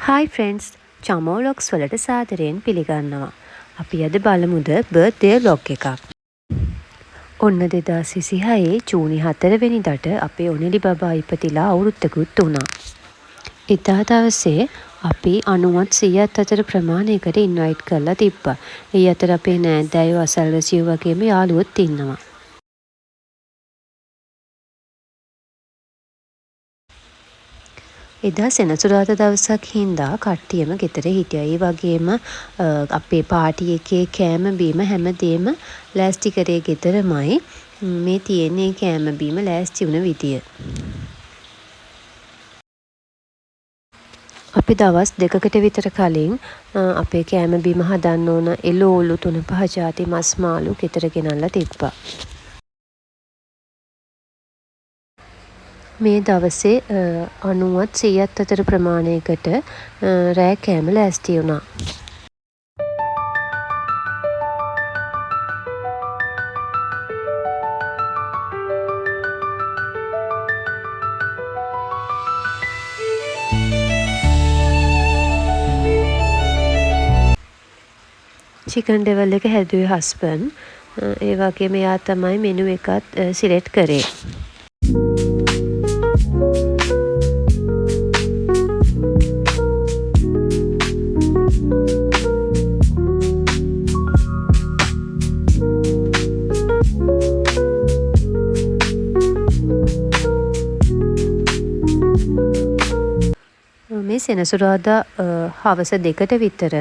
Hi friends, චමෝ vlogs වලට සාදරයෙන් පිළිගන්නවා. අපි අද බලමුද බර්ත්ඩේ vlog එකක්. ඔන්න 2026 ජූනි 4 වෙනිදාට අපේ ඔනෙලි බබා ඉපදිලා අවුරුද්දකුත් වුණා. එදා දවසේ අපි 90ත් 100ත් අතර ප්‍රමාණයකට ඉන්වයිට් කරලා තිබ්බා. ඒ අතර අපේ නෑදෑයෝ අසල්වැසියෝ වගේම යාළුවොත් ඉන්නවා. එදා සෙනසුරාදා දවසක් හින්දා කට්ටියම ගෙදර හිටියා. ඒ වගේම අපේ පාටි එකේ කෑම බීම හැමදේම ලෑස්ති කරේ ගෙදරමයි. මේ තියෙන්නේ කෑම බීම ලෑස්ති වුණ විදිය. අපි දවස් 2කට විතර කලින් අපේ කෑම බීම හදන්න ඕන එළවලු 3-5 ಜಾති මස් මාළු ගෙදර ගෙනල්ලා තිබ්බා. මේ දවසේ 90ත් 100ත් අතර ප්‍රමාණයකට රෑ කෑම ලෑස්ති වුණා. චිකන් ඩෙවල් එක හැදුවේ හස්බන්ඩ්. ඒ වගේම එයා තමයි මෙනු එකත් සිලෙක්ට් කරේ. මේ සෙනසුරාදා හවස 2ට විතර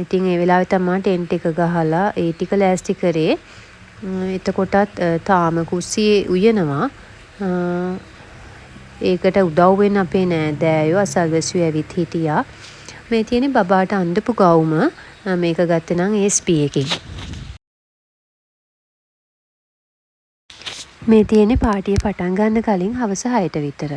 ඉතින් ඒ වෙලාවේ තමයි ටෙන්ට් එක ගහලා ඒ ටික ලෑස්ති කරේ. එතකොටත් තාම කුස්සියේ උයනවා. ඒකට උදව් වෙන්න අපේ නෑදෑයෝ අසල්වැසියෝ ඇවිත් හිටියා. මේ තියෙන්නේ බබාට අඳපු ගවුම. මේක ගත්තේ නම් SP එකකින්. මේ තියෙන්නේ පාටිය පටන් ගන්න කලින් හවස 6ට විතර.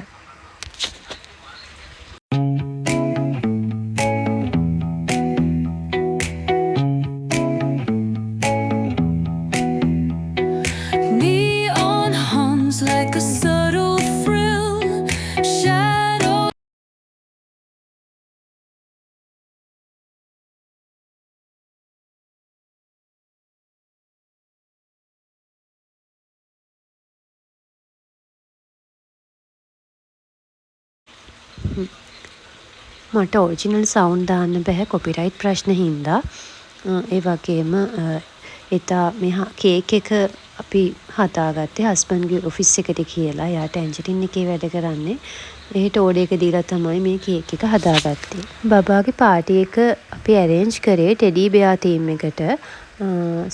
මට ඔරිජිනල් සවුන්ඩ් දාන්න බෑ කොපිරයිට් ප්‍රශ්න හින්දා. ඒ වගේම එදා මේ කේක් එක අපි හදාගත්තේ හස්බන්ඩ්ගේ ඔෆිස් එකට කියලා. එයාට ඇන්ජලින් එකේ වැඩ කරන්නේ. එහෙට ඕඩර් එක දීලා තමයි මේ කේක් එක හදාගත්තේ. බබාගේ පාටි එක අපි ඇරේන්ජ් කරේ ටෙඩි බෙයා තීම් එකට.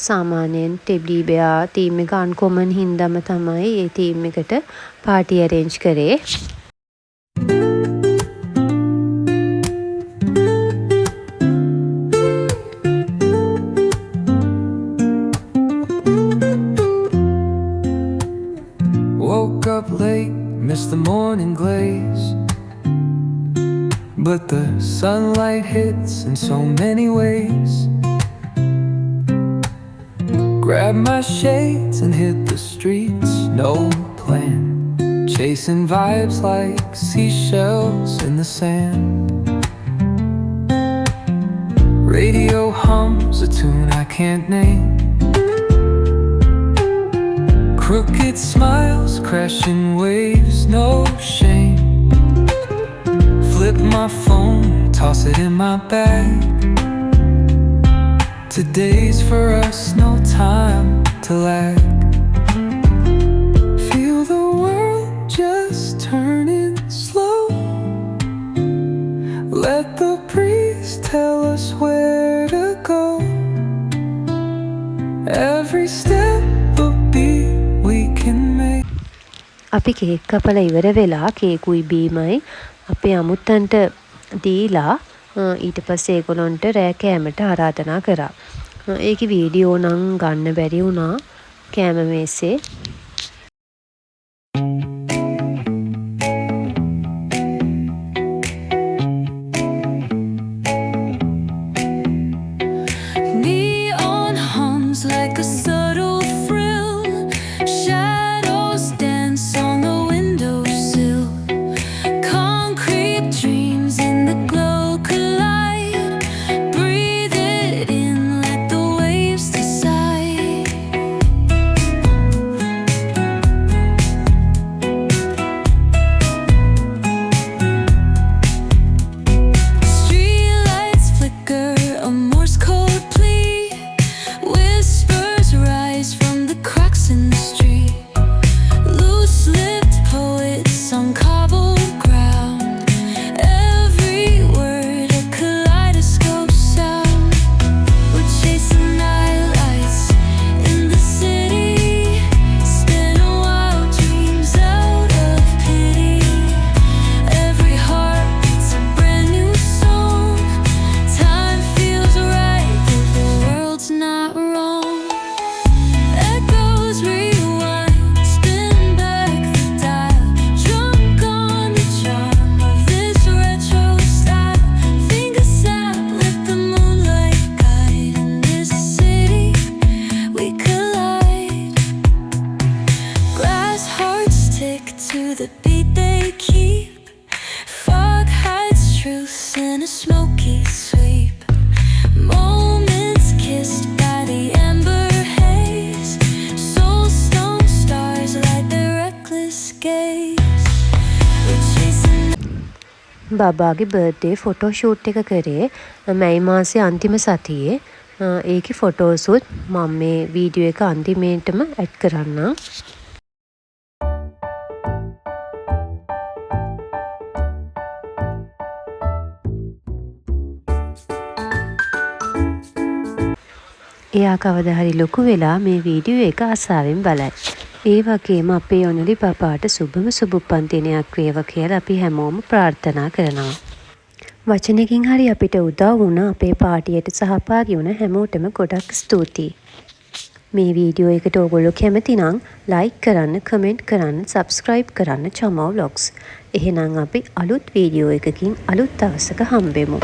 සාමාන්‍යයෙන් ටෙඩි බෙයා තීම් එක අන්කොමන් හින්දාම තමයි ඒ තීම් එකට පාටි ඇරේන්ජ් කරේ. Woke up late, missed the morning glaze, but the sunlight hits in so many ways. Grabbed my shades and hit the streets, no plan, chasing vibes like seashells in the sand. Radio hums a tune I can't name. Crooked smiles, crashing waves, no shame. Flip my phone, toss it in my bag. Today's for us, no time to lag. Feel the world just turning slow. Let the breeze tell us where to go. Every step a beat we can make. අපි cake කපලා ඉවර වෙලා කේකුයි බීමයි අපේ අමුත්තන්ට දීලා ඊට පස්සේ ඒගොල්ලන්ට රෑ කෑමට ආරාධනා කරා. ඒකේ වීඩියෝ නම් ගන්න බැරි වුණා කෑම මේසේ. Neon hums like a subtle thrill. Shadows dance on the windowsill. Concrete dreams in the glow. in a smoky sweep. Moments kissed by the amber haze. Soulstone stars light their reckless gaze. We're chasing. බබාගේ birthday photo shoot එක කරේ මැයි මාසේ අන්තිම සතියේ. ඒකේ ෆොටෝසුත් මම මේ video එක අන්තිමේටම ඇඩ් කරන්නම්. එයා කවදා හරි ලොකු වෙලා මේ වීඩියෝ එක ආසාවෙන් බලයි. ඒ වගේම අපේ යොනුලි පපාට සුබම සුබ උපන්දිනයක් වේවා කියලා අපි හැමෝම ප්‍රාර්ථනා කරනවා. වචනකින් හරි අපිට උදව් වුණා අපේ පාටියට සහභාගී වුණ හැමෝටම ගොඩක් ස්තුතියි. මේ වීඩියෝ එකට ඔයගොල්ලෝ කැමති නම් ලයික් කරන්න, කමෙන්ට් කරන්න, සබ්ස්ක්‍රයිබ් කරන්න චමෝ ව්ලොග්ස්. එහෙනම් අපි අලුත් වීඩියෝ එකකින් අලුත් දවසක හම්බෙමු.